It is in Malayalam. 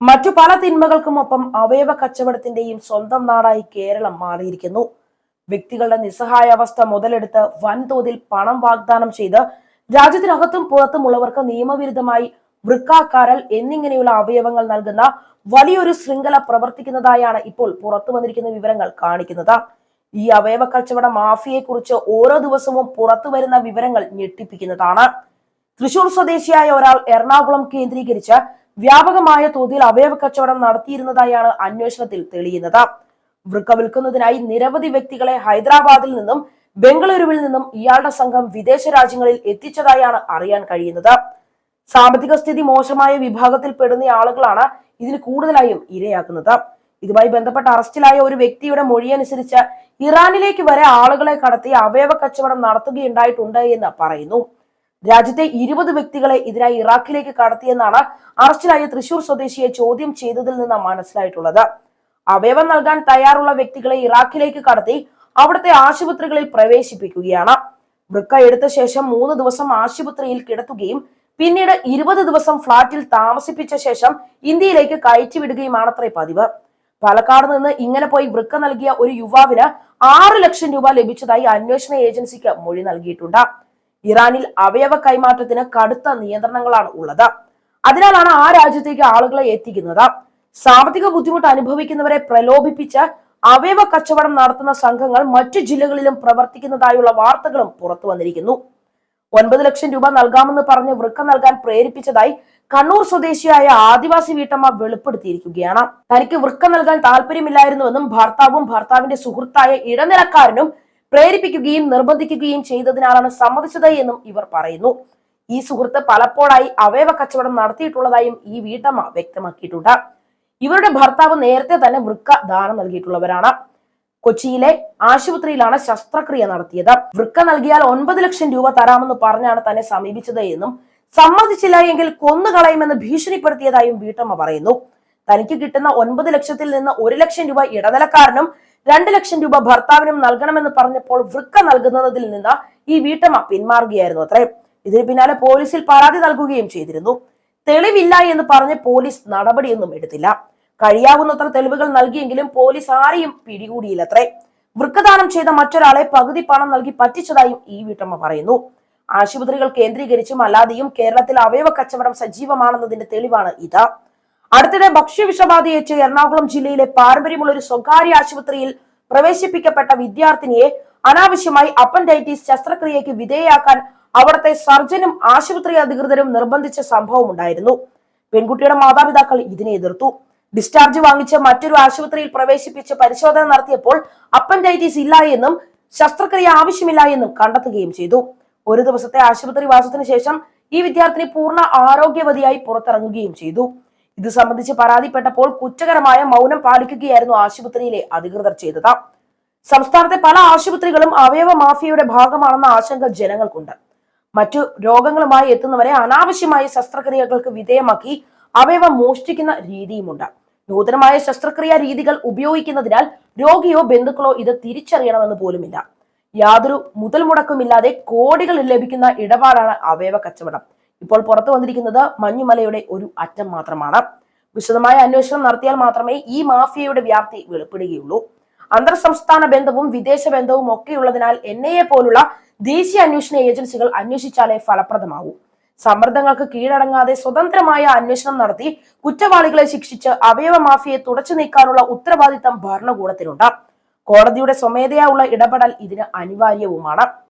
മറ്റു പല തിന്മകൾക്കുമൊപ്പം അവയവ കച്ചവടത്തിന്റെയും സ്വന്തം നാടായി കേരളം മാറിയിരിക്കുന്നു. വ്യക്തികളുടെ നിസ്സഹായാവസ്ഥ മുതലെടുത്ത് വൻതോതിൽ പണം വാഗ്ദാനം ചെയ്ത് രാജ്യത്തിനകത്തും പുറത്തുമുള്ളവർക്ക് നിയമവിരുദ്ധമായി വൃക്ക, കരൾ എന്നിങ്ങനെയുള്ള അവയവങ്ങൾ നൽകുന്ന വലിയൊരു ശൃംഖല പ്രവർത്തിക്കുന്നതായാണ് ഇപ്പോൾ പുറത്തു വന്നിരിക്കുന്ന വിവരങ്ങൾ കാണിക്കുന്നത്. ഈ അവയവ കച്ചവട മാഫിയയെക്കുറിച്ച് ഓരോ ദിവസവും പുറത്തു വരുന്ന വിവരങ്ങൾ ഞെട്ടിപ്പിക്കുന്നതാണ്. തൃശൂർ സ്വദേശിയായ ഒരാൾ എറണാകുളം കേന്ദ്രീകരിച്ച് വ്യാപകമായ തോതിൽ അവയവ കച്ചവടം നടത്തിയിരുന്നതായാണ് അന്വേഷണത്തിൽ തെളിയുന്നത്. വൃക്ക വിൽക്കുന്നതിനായി നിരവധി വ്യക്തികളെ ഹൈദരാബാദിൽ നിന്നും ബംഗളൂരുവിൽ നിന്നും ഇയാളുടെ സംഘം വിദേശ രാജ്യങ്ങളിൽ എത്തിച്ചതായാണ് അറിയാൻ കഴിയുന്നത്. സാമ്പത്തിക സ്ഥിതി മോശമായ വിഭാഗത്തിൽ പെടുന്ന ആളുകളാണ് ഇതിന് കൂടുതലായും ഇരയാക്കുന്നത്. ഇതുമായി ബന്ധപ്പെട്ട അറസ്റ്റിലായ ഒരു വ്യക്തിയുടെ മൊഴിയനുസരിച്ച് ഇറാനിലേക്ക് വരെ ആളുകളെ കടത്തി അവയവ കച്ചവടം നടത്തുകയുണ്ടായിട്ടുണ്ട് എന്ന് പറയുന്നു. രാജ്യത്തെ 20 വ്യക്തികളെ ഇതിനായി ഇറാഖിലേക്ക് കടത്തിയെന്നാണ് അറസ്റ്റിലായ തൃശൂർ സ്വദേശിയെ ചോദ്യം ചെയ്തതിൽ നിന്ന് മനസ്സിലായിട്ടുള്ളത്. അവയവം നൽകാൻ തയ്യാറുള്ള വ്യക്തികളെ ഇറാഖിലേക്ക് കടത്തി അവിടുത്തെ ആശുപത്രികളിൽ പ്രവേശിപ്പിക്കുകയാണ്. വൃക്ക എടുത്ത ശേഷം 3 ദിവസം ആശുപത്രിയിൽ കിടത്തുകയും പിന്നീട് 20 ദിവസം ഫ്ളാറ്റിൽ താമസിപ്പിച്ച ശേഷം ഇന്ത്യയിലേക്ക് കയറ്റിവിടുകയുമാണത്രേ പതിവ്. പാലക്കാട് നിന്ന് ഇങ്ങനെ പോയി വൃക്ക നൽകിയ ഒരു യുവാവിന് 6 ലക്ഷം രൂപ ലഭിച്ചതായി അന്വേഷണ ഏജൻസിക്ക് മൊഴി നൽകിയിട്ടുണ്ട്. ഇറാനിൽ അവയവ കൈമാറ്റത്തിന് കടുത്ത നിയന്ത്രണങ്ങളാണ് ഉള്ളത്. അതിനാലാണ് ആ രാജ്യത്തേക്ക് ആളുകളെ എത്തിക്കുന്നത്. സാമ്പത്തിക ബുദ്ധിമുട്ട് അനുഭവിക്കുന്നവരെ പ്രലോഭിപ്പിച്ച് അവയവ കച്ചവടം നടത്തുന്ന സംഘങ്ങൾ മറ്റു ജില്ലകളിലും പ്രവർത്തിക്കുന്നതായുള്ള വാർത്തകളും പുറത്തു വന്നിരിക്കുന്നു. 9 ലക്ഷം രൂപ നൽകാമെന്ന് പറഞ്ഞ് വൃക്ക നൽകാൻ പ്രേരിപ്പിച്ചതായി കണ്ണൂർ സ്വദേശിയായ ആദിവാസി വീട്ടമ്മ വെളിപ്പെടുത്തിയിരിക്കുകയാണ്. തനിക്ക് വൃക്ക നൽകാൻ താല്പര്യമില്ലായിരുന്നുവെന്നും ഭർത്താവും ഭർത്താവിന്റെ സുഹൃത്തായ ഇടനിലക്കാരനും പ്രേരിപ്പിക്കുകയും നിർബന്ധിക്കുകയും ചെയ്തതിനാലാണ് സമ്മതിച്ചത് എന്നും ഇവർ പറയുന്നു. ഈ സുഹൃത്ത് പലപ്പോഴായി അവയവ കച്ചവടം നടത്തിയിട്ടുള്ളതായും ഈ വീട്ടമ്മ വ്യക്തമാക്കിയിട്ടുണ്ട്. ഇവരുടെ ഭർത്താവ് നേരത്തെ തന്നെ വൃക്ക ദാനം നൽകിയിട്ടുള്ളവരാണ്. കൊച്ചിയിലെ ആശുപത്രിയിലാണ് ശസ്ത്രക്രിയ നടത്തിയത്. വൃക്ക നൽകിയാൽ 9 ലക്ഷം രൂപ തരാമെന്ന് പറഞ്ഞാണ് തന്നെ സമീപിച്ചത് എന്നും സമ്മതിച്ചില്ല എങ്കിൽ കൊന്നുകളയുമെന്ന് ഭീഷണിപ്പെടുത്തിയതായും വീട്ടമ്മ പറയുന്നു. തനിക്ക് കിട്ടുന്ന 9 ലക്ഷത്തിൽ നിന്ന് 1 ലക്ഷം രൂപ ഇടനിലക്കാരനും 2 ലക്ഷം രൂപ ഭർത്താവിനും നൽകണമെന്ന് പറഞ്ഞപ്പോൾ വൃക്ക നൽകുന്നതിൽ നിന്ന് ഈ വീട്ടമ്മ പിന്മാറുകയായിരുന്നു അത്രേ. ഇതിന് പിന്നാലെ പോലീസിൽ പരാതി നൽകുകയും ചെയ്തിരുന്നു. തെളിവില്ല എന്ന് പറഞ്ഞ് പോലീസ് നടപടിയൊന്നും എടുത്തില്ല. കഴിയാവുന്നത്ര തെളിവുകൾ നൽകിയെങ്കിലും പോലീസ് ആരെയും പിടികൂടിയില്ലത്രേ. വൃക്കദാനം ചെയ്ത മറ്റൊരാളെ പകുതി പണം നൽകി പറ്റിച്ചതായും ഈ വീട്ടമ്മ പറയുന്നു. ആശുപത്രികൾ കേന്ദ്രീകരിച്ചും അല്ലാതെയും കേരളത്തിൽ അവയവ കച്ചവടം സജീവമാണെന്നതിന്റെ തെളിവാണ് ഇത്. അടുത്തിടെ ഭക്ഷ്യവിഷബാധയേറ്റ് എറണാകുളം ജില്ലയിലെ പാരമ്പര്യമുള്ള ഒരു സ്വകാര്യ ആശുപത്രിയിൽ പ്രവേശിപ്പിക്കപ്പെട്ട വിദ്യാർത്ഥിനിയെ അനാവശ്യമായി അപ്പൻഡൈറ്റിസ് ശസ്ത്രക്രിയയ്ക്ക് വിധേയയാക്കാൻ അവിടുത്തെ സർജനും ആശുപത്രി അധികൃതരും നിർബന്ധിച്ച സംഭവം ഉണ്ടായിരുന്നു. പെൺകുട്ടിയുടെ മാതാപിതാക്കൾ ഇതിനെ എതിർത്തു. ഡിസ്ചാർജ് വാങ്ങിച്ച് മറ്റൊരു ആശുപത്രിയിൽ പ്രവേശിപ്പിച്ച് പരിശോധന നടത്തിയപ്പോൾ അപ്പൻഡൈറ്റിസ് ഇല്ല എന്നും ശസ്ത്രക്രിയ ആവശ്യമില്ല എന്നും കണ്ടെത്തുകയും ചെയ്തു. ഒരു ദിവസത്തെ ആശുപത്രി വാസത്തിന് ശേഷം ഈ വിദ്യാർത്ഥിനി പൂർണ്ണ ആരോഗ്യവതിയായി പുറത്തിറങ്ങുകയും ചെയ്തു. ഇത് സംബന്ധിച്ച് പരാതിപ്പെട്ടപ്പോൾ കുറ്റകരമായ മൗനം പാലിക്കുകയായിരുന്നു ആശുപത്രിയിലെ അധികൃതർ ചെയ്തത്. സംസ്ഥാനത്തെ പല ആശുപത്രികളും അവയവ മാഫിയയുടെ ഭാഗമാണെന്ന ആശങ്ക ജനങ്ങൾക്കുണ്ട്. മറ്റു രോഗങ്ങളുമായി എത്തുന്നവരെ അനാവശ്യമായ ശസ്ത്രക്രിയകൾക്ക് വിധേയമാക്കി അവയവം മോഷ്ടിക്കുന്ന രീതിയുമുണ്ട്. നൂതനമായ ശസ്ത്രക്രിയാ രീതികൾ ഉപയോഗിക്കുന്നതിനാൽ രോഗിയോ ബന്ധുക്കളോ ഇത് തിരിച്ചറിയണമെന്ന് പോലുമില്ല. യാതൊരു മുതൽ മുടക്കുമില്ലാതെ കോടികൾ ലഭിക്കുന്ന ഇടപാടാണ് അവയവ കച്ചവടം. ഇപ്പോൾ പുറത്തു വന്നിരിക്കുന്നത് മഞ്ഞുമലയുടെ ഒരു അറ്റം മാത്രമാണ്. വിശദമായ അന്വേഷണം നടത്തിയാൽ മാത്രമേ ഈ മാഫിയയുടെ വ്യാപ്തി വെളിപ്പെടുകയുള്ളൂ. അന്തർ സംസ്ഥാന ബന്ധവും വിദേശ ബന്ധവും ഒക്കെയുള്ളതിനാൽ NIA പോലുള്ള ദേശീയ അന്വേഷണ ഏജൻസികൾ അന്വേഷിച്ചാലേ ഫലപ്രദമാവൂ. സമ്മർദ്ദങ്ങൾക്ക് കീഴടങ്ങാതെ സ്വതന്ത്രമായ അന്വേഷണം നടത്തി കുറ്റവാളികളെ ശിക്ഷിച്ച് അവയവ മാഫിയയെ തുടച്ചു നീക്കാനുള്ള ഉത്തരവാദിത്തം ഭരണകൂടത്തിനുണ്ട്. കോടതിയുടെ സ്വമേധയാ ഉള്ള ഇടപെടൽ ഇതിന് അനിവാര്യവുമാണ്.